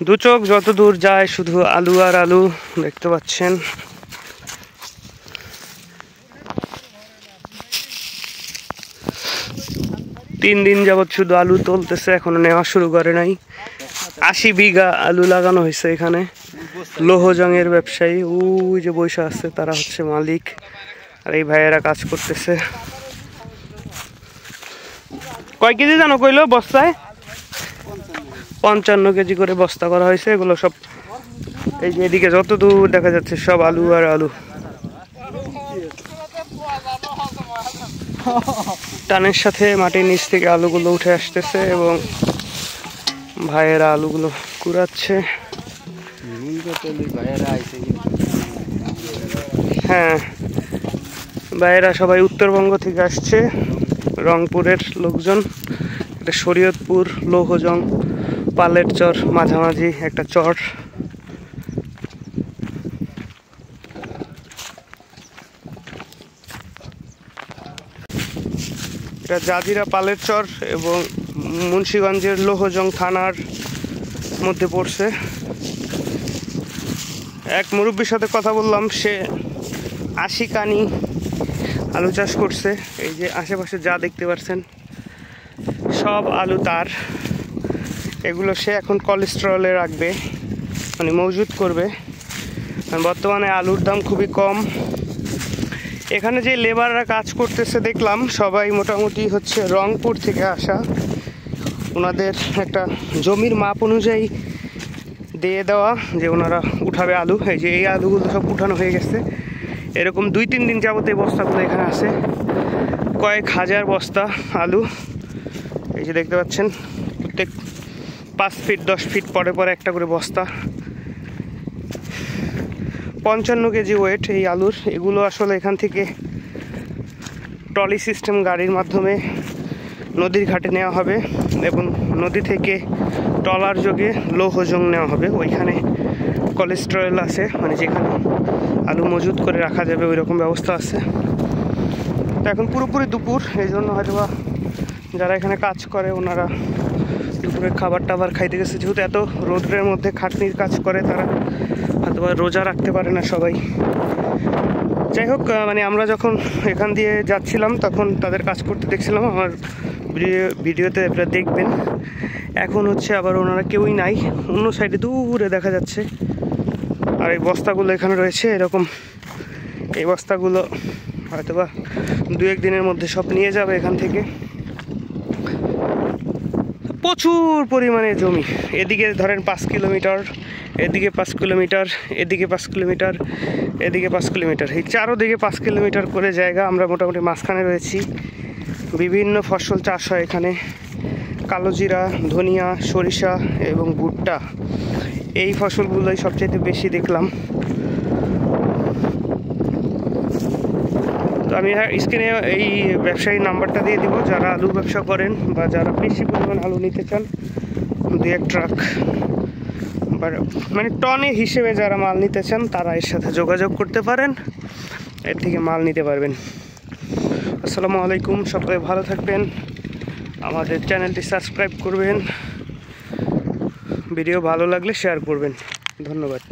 দু চোখ যত দূর যায় শুধু আলু আর আলু দেখতে পাচ্ছেন। তিন দিন যাবৎ শুধু আলু তুলতেছে, এখনো নেওয়া শুরু করে নাই। 80 বিঘা আলু লাগানো হয়েছে এখানে। লৌহজংয়ের ব্যবসায়ী ওই যে বৈশা আছে, তারা হচ্ছে মালিক, আর এই ভাইয়েরা কাজ করতেছে। কয় কেজি জানো কইলো বস্তায়? 55 কেজি করে বস্তা করা হয়েছে। এগুলো সব এই যে এদিকে যত দূর দেখা যাচ্ছে সব আলু আর আলু। টানের সাথে মাটির নিচ থেকে আলুগুলো উঠে আসতেছে এবং ভাইয়েরা আলুগুলো কুড়াচ্ছে। হ্যাঁ, ভাইয়েরা সবাই উত্তরবঙ্গ থেকে আসছে, রংপুরের লোকজন। এটা শরীয়তপুর লৌহজং পালের চর মাঝামাঝি একটা চর। এটা জাজিরা পালের চর এবং মুন্সিগঞ্জের লৌহজং থানার মধ্যে পড়ছে। এক মুরব্বীর সাথে কথা বললাম, সে 80 কানি আলু চাষ করছে। এই যে আশেপাশে যা দেখতে পাচ্ছেন সব আলু তার। এগুলো সে এখন কোলেস্টেরলে রাখবে, মানে মজুত করবে। বর্তমানে আলুর দাম খুবই কম। এখানে যে লেবাররা কাজ করতেছে দেখলাম সবাই মোটামুটি হচ্ছে রংপুর থেকে আসা। ওনাদের একটা জমির মাপ অনুযায়ী দিয়ে দেওয়া যে ওনারা উঠাবে আলু। এই যে এই আলুগুলো সব উঠানো হয়ে গেছে। এরকম 2-3 দিন যাবত এই বস্তাগুলো এখানে আছে, কয়েক হাজার বস্তা আলু। এই যে দেখতে পাচ্ছেন প্রত্যেক 5 ফিট 10 ফিট পরে পরে একটা করে বস্তা। 55 কেজি ওয়েট এই আলুর। এগুলো আসলে এখান থেকে ট্রলি সিস্টেম গাড়ির মাধ্যমে নদীর ঘাটে নেওয়া হবে এবং নদী থেকে ট্রলার যোগে লৌহজং নেওয়া হবে। ওইখানে কোলেস্টেরল আছে, মানে যেখানে আলু মজুত করে রাখা যাবে ওই রকম ব্যবস্থা আছে। তো এখন পুরোপুরি দুপুর, এই জন্য হয়তো যারা এখানে কাজ করে ওনারা দুপুরে খাবার টাবার খাইতে গেছে। যেহেতু এত রোদের মধ্যে খাটনির কাজ করে, তারা হয়তো রোজা রাখতে পারে না সবাই। যাই হোক, মানে আমরা যখন এখান দিয়ে যাচ্ছিলাম তখন তাদের কাজ করতে দেখছিলাম, আমার ভিডিওতে আপনারা দেখবেন। এখন হচ্ছে আবার ওনারা কেউই নাই, অন্য সাইডে দূরে দেখা যাচ্ছে। আর এই বস্তাগুলো এখানে রয়েছে এরকম। এই বস্তাগুলো হয়তোবা 2-1 দিনের মধ্যে সব নিয়ে যাবে এখান থেকে। প্রচুর পরিমাণে জমি। এদিকে ধরেন 5 কিলোমিটার, এদিকে 5 কিলোমিটার, এদিকে 5 কিলোমিটার, এদিকে 5 কিলোমিটার, এই চারোদিকে 5 কিলোমিটার করে জায়গা। আমরা মোটামুটি মাঝখানে রয়েছি। বিভিন্ন ফসল চাষ হয় এখানে, কালোজিরা, ধনিয়া, সরিষা এবং ভুট্টা। এই ফসলগুলোই সবচেয়ে বেশি দেখলাম। তো আমি স্ক্রিনে এই ব্যবসায়ীর নাম্বারটা দিয়ে দিব, যারা আলু ব্যবসা করেন বা যারা বেশি পরিমাণ আলু নিতে চান, 2-1 ট্রাক বা মানে টনে হিসেবে যারা মাল নিতে চান তারা এর সাথে যোগাযোগ করতে পারেন, এর থেকে মাল নিতে পারবেন। আসসালামু আলাইকুম, সকলে ভালো থাকবেন। আমাদের চ্যানেলটি সাবস্ক্রাইব করবেন, ভিডিও ভালো লাগলে শেয়ার করবেন। ধন্যবাদ।